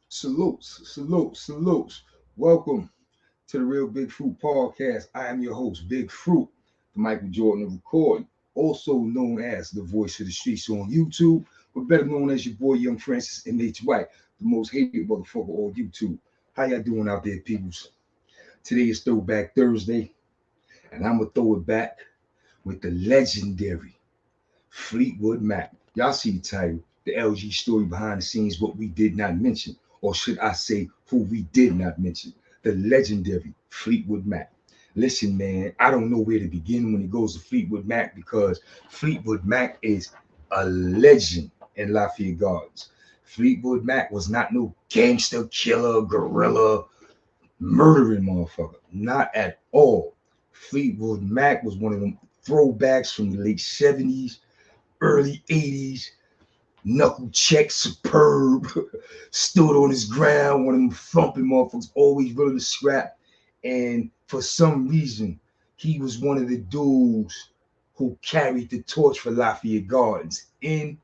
Salutes, salutes, salutes. Welcome to the Real Big Fruit Podcast. I am your host, Big Fruit, the Michael Jordan of recording, also known as the voice of the streets on YouTube, but better known as your boy Young Francis M.H. White, the most hated motherfucker on YouTube. How y'all doing out there, peoples? Today is Throwback Thursday, and I'm gonna throw it back with the legendary Fleetwood Mac. Y'all see the title, the LG story behind the scenes, what we did not mention, or should I say, who we did not mention, the legendary Fleetwood Mac. Listen, man, I don't know where to begin when it goes to Fleetwood Mac because Fleetwood Mac is a legend in Lafayette Gardens. Fleetwood Mac was not no gangster, killer, gorilla, murdering motherfucker. Not at all. Fleetwood Mac was one of them throwbacks from the late 70s, early 80s, knuckle check, superb, stood on his ground, one of them thumping motherfuckers, always willing to scrap. And for some reason, he was one of the dudes who carried the torch for Lafayette Gardens in,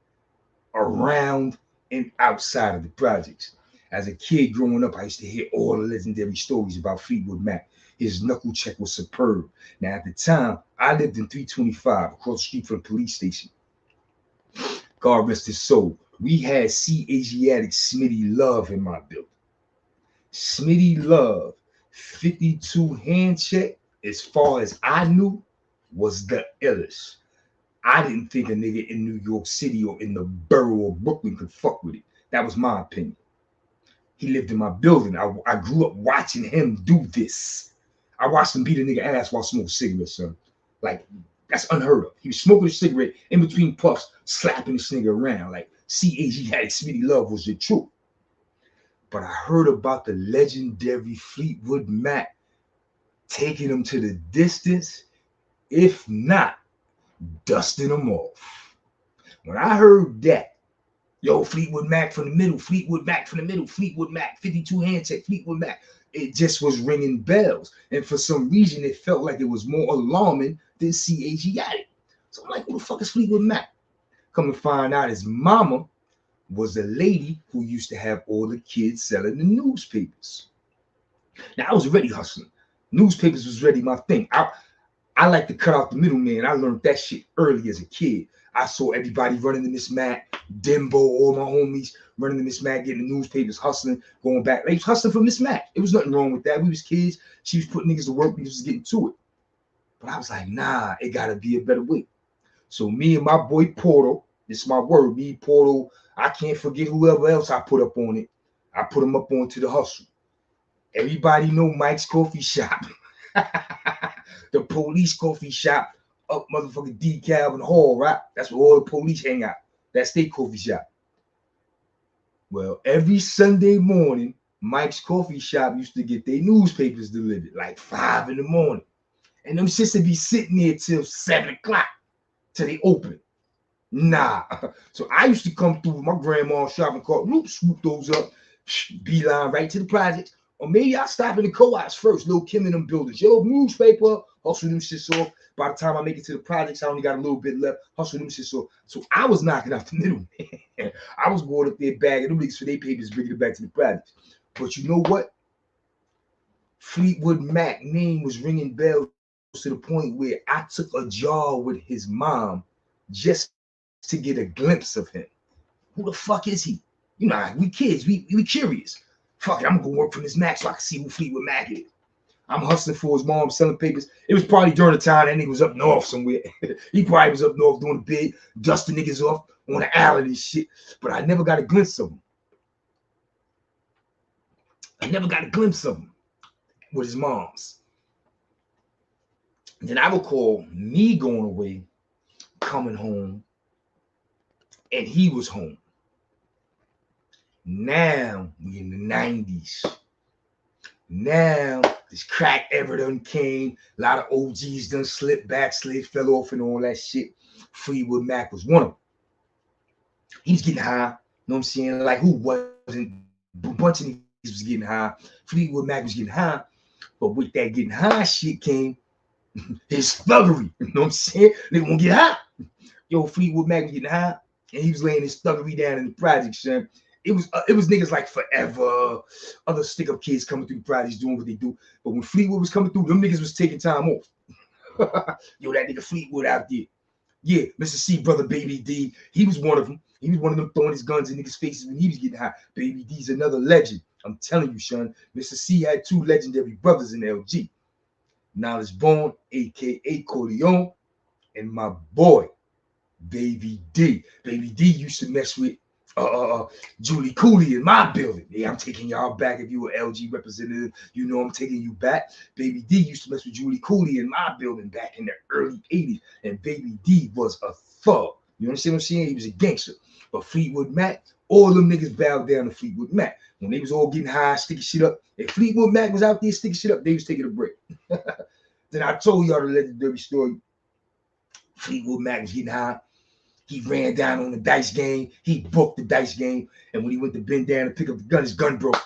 around, and outside of the projects. As a kid growing up, I used to hear all the legendary stories about Fleetwood Mac. His knuckle check was superb. Now, at the time, I lived in 325 across the street from the police station. God rest his soul. We had C. Asiatic Smitty Love in my building. Smitty Love, 52 hand check, as far as I knew, was the illest. I didn't think a nigga in New York City or in the borough of Brooklyn could fuck with it. That was my opinion. He lived in my building. I grew up watching him do this. I watched him beat a nigga ass while smoking cigarettes, son. Like, that's unheard of. He was smoking a cigarette in between puffs, slapping this nigga around. Like, C.A.G. had Smitty Love was the truth. But I heard about the legendary Fleetwood Mac taking him to the distance, if not dusting him off. When I heard that, yo, Fleetwood Mac from the middle, Fleetwood Mac from the middle, Fleetwood Mac, 52 hand check, Fleetwood Mac, it just was ringing bells. And for some reason, it felt like it was more alarming than C.A.G. had it. So I'm like, who the fuck is Fleetwood Mac? Come to find out his mama was the lady who used to have all the kids selling the newspapers. Now, I was already hustling. Newspapers was already my thing. I like to cut out the middleman. I learned that shit early as a kid. I saw everybody running to Miss Mac, Dembo, all my homies running to Miss Mac, getting the newspapers, hustling, going back. They was hustling for Miss Mac. It was nothing wrong with that. We was kids. She was putting niggas to work. We was getting to it. But I was like, nah, it got to be a better way. So me and my boy Portal, this is my word, me, Portal, I can't forget whoever else I put up on it. I put them up onto the hustle. Everybody know Mike's Coffee Shop. The police coffee shop up motherfucking DeKalb and Hall, right? That's where all the police hang out. That's their coffee shop. Well, every Sunday morning, Mike's Coffee Shop used to get their newspapers delivered, like 5 in the morning. And them shits would be sitting there till 7 o'clock till they open. Nah. So I used to come through with my grandma's shopping cart, swoop those up, beeline right to the projects. Or maybe I stop in the co-ops first, Lil Kim in them buildings. Yo, newspaper, hustle them shits off. By the time I make it to the projects, I only got a little bit left. Hustle them shits off. So I was knocking out the middle, man. I was going up there bagging them niggas for their papers, bringing it back to the projects. But you know what? Fleetwood Mac name was ringing bells to the point where I took a jar with his mom just to get a glimpse of him. Who the fuck is he? You know, we kids, we curious. Fuck it, I'm gonna go work for this Mac so I can see who Fleetwood Mac is. I'm hustling for his mom, selling papers. It was probably during the time that nigga was up north somewhere. He probably was up north doing a bid, dusting niggas off on the island and shit. But I never got a glimpse of him. I never got a glimpse of him with his moms. And then I recall me going away, coming home, and he was home. Now we in the 90s. Now this crack ever done came. A lot of OGs done slipped back, slid, fell off, and all that shit. Fleetwood Mac was one of them. He was getting high. You know what I'm saying? Like, who wasn't? A bunch of niggas was getting high. Fleetwood Mac was getting high. But with that getting high shit came his thuggery. You know what I'm saying? They won't get high. Yo, Fleetwood Mac was getting high. And he was laying his thuggery down in the project, son. it was niggas like Forever, other stick up kids coming through the projects doing what they do. But when Fleetwood was coming through, them niggas was taking time off. Yo, that nigga Fleetwood out there. Yeah, Mr. C, brother Baby D, he was one of them. He was one of them throwing his guns in niggas' faces when he was getting high. Baby D's another legend. I'm telling you, son. Mr. C had 2 legendary brothers in LG. Knowledge Bone, a.k.a. Corleone, and my boy, Baby D. Baby D used to mess with Julie Cooley in my building. Yeah, I'm taking y'all back. If you were LG representative, you know I'm taking you back. Baby D used to mess with Julie Cooley in my building back in the early 80s. And Baby D was a thug. You understand what I'm saying? He was a gangster. But Fleetwood Mac, all them niggas bowed down to Fleetwood Mac. When they was all getting high, sticking shit up, if Fleetwood Mac was out there sticking shit up, they was taking a break. Then I told y'all the legendary story. Fleetwood Mac was getting high. He ran down on the dice game. He booked the dice game. And when he went to bend down and pick up the gun, his gun broke.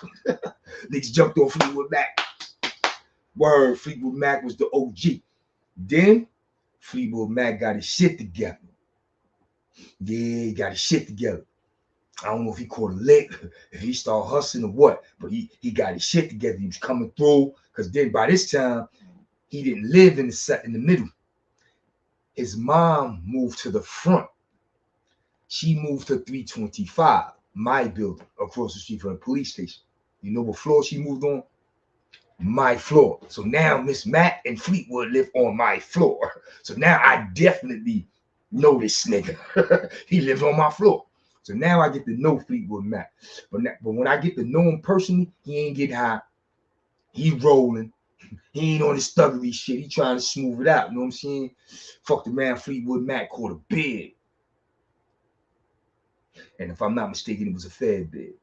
Niggas jumped on Fleetwood Mac. Word, Fleetwood Mac was the OG. Then Fleetwood Mac got his shit together. Yeah, he got his shit together. I don't know if he caught a lick, if he started hustling or what, but he got his shit together. He was coming through. Because then by this time, he didn't live in the middle. His mom moved to the front. She moved to 325, my building, across the street from the police station. You know what floor she moved on? My floor. So now Miss Matt and Fleetwood live on my floor. So now I definitely know this nigga. He lives on my floor. So now I get to know Fleetwood Mac. But when I get to know him personally, he ain't getting high. He rolling. He ain't on his thuggery shit. He trying to smooth it out. You know what I'm saying? Fuck the man Fleetwood Mac caught a bid. And if I'm not mistaken, it was a Fed bid.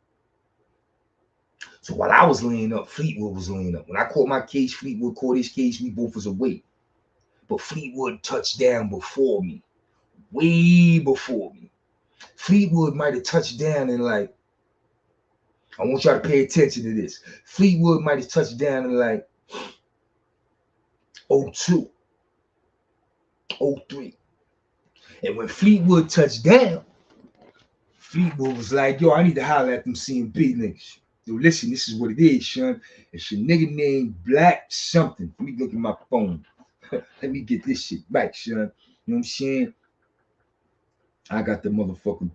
So while I was laying up, Fleetwood was laying up. When I caught my case, Fleetwood caught his case. We both was away. But Fleetwood touched down before me. Way before me. Fleetwood might have touched down in like, I want y'all to pay attention to this. Fleetwood might have touched down in like 02, 03. And when Fleetwood touched down, Fleetwood was like, yo, I need to holler at them CMB niggas. Yo, listen, this is what it is, son. It's your nigga named Black something. Let me look at my phone. Let me get this shit right, son. You know what I'm saying? I got the motherfucking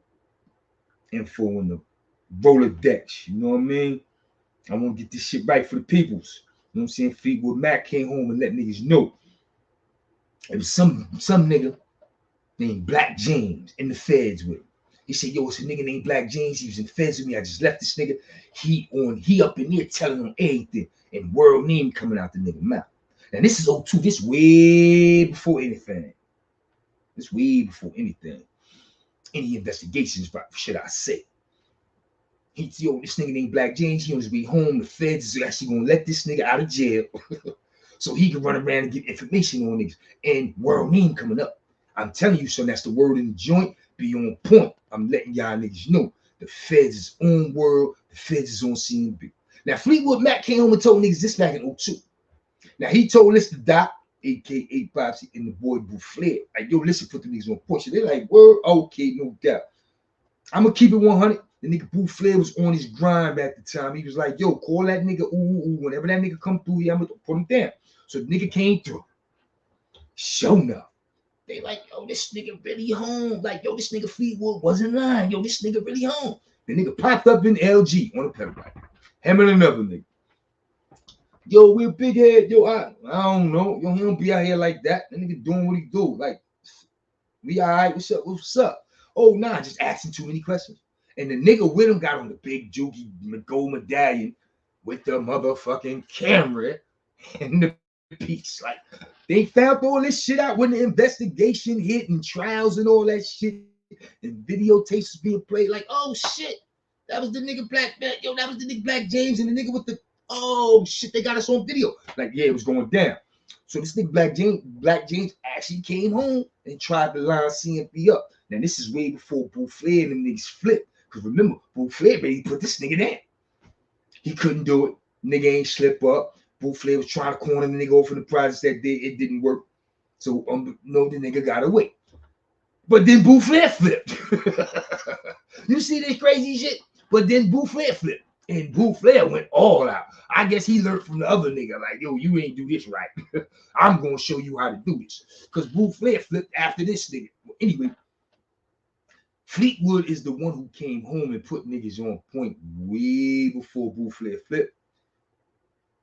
info in the Rolodex. You know what I mean? I want to get this shit right for the peoples. You know what I'm saying? Fleetwood Mac came home and let niggas know. It was some nigga named Black James in the feds with him. He said, yo, it's a nigga named Black James. He was in the feds with me. I just left this nigga. He up in there telling him everything. And world name coming out the nigga mouth. Now this is 02. This way before anything. This way before anything. Any investigations, should I say. Yo, this nigga named Black James. He on his way home. The feds is actually going to let this nigga out of jail. So he can run around and get information on niggas. And world name coming up. I'm telling you, son, that's the word in the joint. Be on point. I'm letting y'all niggas know. The feds is on world. The feds is on CNB. Now, Fleetwood Mac came home and told niggas this back in 02. Now, he told this to Doc, a.k.a. Popsy, and the boy Bouffleur. Like, yo, listen, put the niggas on point. So they're like, word, okay, no doubt. I'm going to keep it 100. The nigga Bouffleur was on his grind at the time. He was like, yo, call that nigga, ooh. Whenever that nigga come through here, I'm going to put him down. So the nigga came through. Sure enough. They like, yo, this nigga really home. Like, yo, this nigga Fleetwood wasn't lying. Yo, this nigga really home. The nigga popped up in LG on a pepper. Him and another nigga. Yo, we're big head. Yo, I don't know. Yo, he don't be out here like that. That nigga doing what he do. Like, we all right. What's up? What's up? Oh, nah, just asking too many questions. And the nigga with him got on the big jukey gold medallion with the motherfucking camera and the piece. Like, they found all this shit out when the investigation hit and trials and all that shit and videotapes was being played. Like, oh shit, that was the nigga yo, that was the nigga Black James and the nigga with the, oh shit, they got us on video. Like, yeah, it was going down. So this nigga Black James actually came home and tried to line CMB up. Now this is way before Bouffleur and them niggas flipped. Because remember, Bouffleur baby put this nigga down. He couldn't do it. Nigga ain't slip up. Bouffleur was trying to corner the nigga off in the project that day. It didn't work. So no, the nigga got away. But then Bouffleur flipped. You see this crazy shit? But then Boo Flair flipped. And Boo Flair went all out. I guess he learned from the other nigga, like, yo, you ain't do this right. I'm going to show you how to do this. Because Boo Flair flipped after this nigga. Well, anyway, Fleetwood is the one who came home and put niggas on point way before Boo Flair flipped.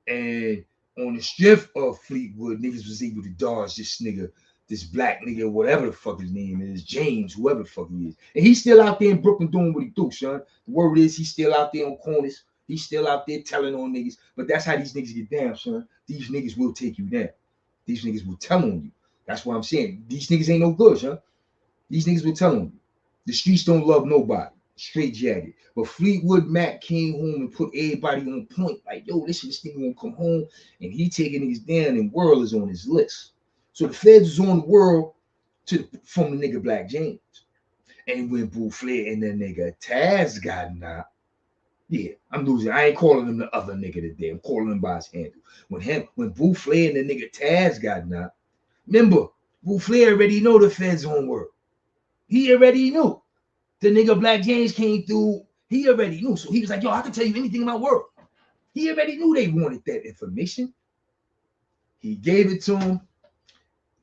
And on the strength of Fleetwood, niggas was able to dodge this nigga, this black nigga, whatever the fuck his name is, James, whoever the fuck he is. And he's still out there in Brooklyn doing what he do, son. The word is he's still out there on corners. He's still out there telling on niggas. But that's how these niggas get down, son. These niggas will take you down. These niggas will tell on you. That's what I'm saying. These niggas ain't no good, son. These niggas will tell on you. The streets don't love nobody. Straight jacket. But Fleetwood Mac came home and put everybody on point. Like, yo, this nigga gonna come home and he taking niggas down and World is on his list. So the feds was on the World from the nigga Black James. And when Boo Flair and the nigga Taz got knocked, yeah, I'm losing. I ain't calling him the other nigga today. I'm calling him by his handle. When Boo Flair and the nigga Taz got knocked, remember, Boo Flair already know the feds on World. He already knew. The nigga Black James came through. He already knew. So he was like, yo, I can tell you anything about World. He already knew they wanted that information. He gave it to him.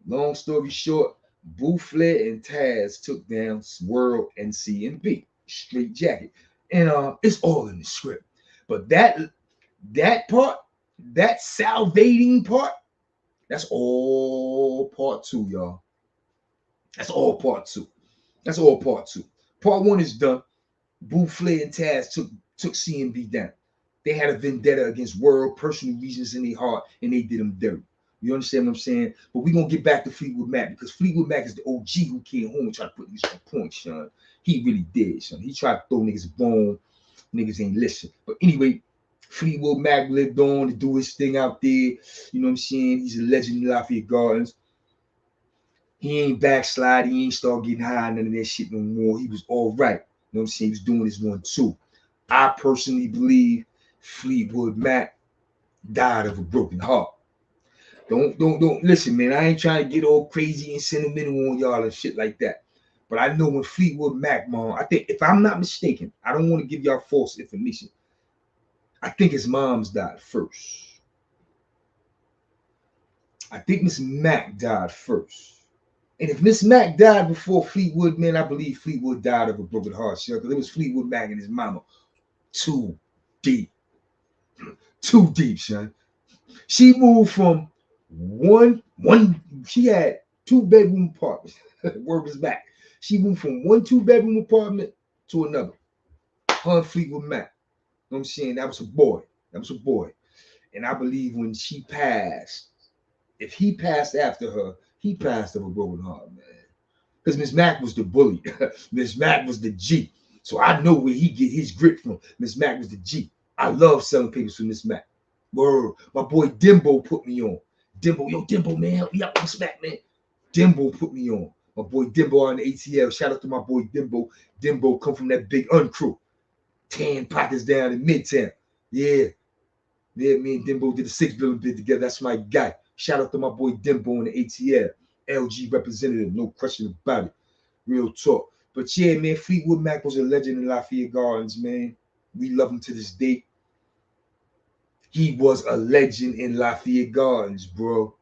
Long story short, Boo Flair and Taz took down World and C&B. Straight jacket. And it's all in the script. But that part, that salvating part, that's all part 2, y'all. That's all part 2. That's all part 2. Part 1 is done. Boo Flair and Taz took C&B down. They had a vendetta against World, personal reasons in their heart, and they did them dirty. You understand what I'm saying? But we're going to get back to Fleetwood Mac because Fleetwood Mac is the OG who came home and tried to put niggas on point, son. He really did, son. He tried to throw niggas a bone. Niggas ain't listen. But anyway, Fleetwood Mac lived on to do his thing out there. You know what I'm saying? He's a legend in Lafayette Gardens. He ain't backslide. He ain't start getting high, none of that shit no more. He was all right. You know what I'm saying? He was doing his 1-2. I personally believe Fleetwood Mac died of a broken heart. Don't listen, man. I ain't trying to get all crazy and sentimental on y'all and shit like that. But I know when Fleetwood Mac, mom, I think, if I'm not mistaken, I don't want to give y'all false information. I think his mom's died first. I think Miss Mac died first. And if Miss Mac died before Fleetwood, man, I believe Fleetwood died of a broken heart, because it was Fleetwood Mac and his mama. Too deep. Too deep, son. She moved from she had 2-bedroom apartments. Word was back. She moved from 1 2-bedroom apartment to another. Her and Fleetwood Mac. You know what I'm saying? That was a boy. That was a boy. And I believe when she passed, if he passed after her, he passed of a broken heart, man. Because Miss Mac was the bully. Miss Mac was the G. So I know where he get his grit from. Miss Mac was the G. I love selling papers for Miss Mac. Word. My boy Dimbo put me on. Dimbo, yo, Dimbo, man, help me out with Miss Mac, man. Dimbo put me on. My boy Dimbo on the ATL. Shout out to my boy Dimbo. Dimbo come from that big uncrew. 10 pockets down in Midtown. Yeah. Yeah, me and Dimbo did a 6 building bid together. That's my guy. Shout out to my boy Dimbo in the ATL. LG representative, no question about it. Real talk. But yeah, man, Fleetwood Mac was a legend in Lafayette Gardens, man. We love him to this day. He was a legend in Lafayette Gardens, bro.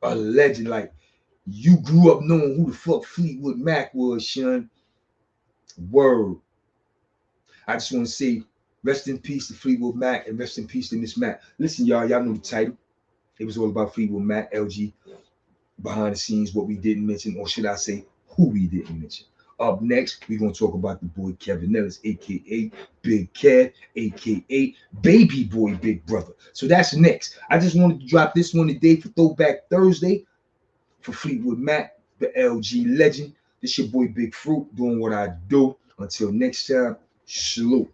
A legend. Like, you grew up knowing who the fuck Fleetwood Mac was, son. Word. I just want to say, rest in peace to Fleetwood Mac and rest in peace to Miss Mac. Listen, y'all know the title. It was all about Fleetwood Mac, LG, behind the scenes, what we didn't mention, or should I say, who we didn't mention. Up next, we're going to talk about the boy Kevin Ellis, a.k.a. Big Kev, a.k.a. Baby Boy Big Brother. So that's next. I just wanted to drop this one today for Throwback Thursday for Fleetwood Mac, the LG legend. This your boy Big Fruit doing what I do. Until next time, salute.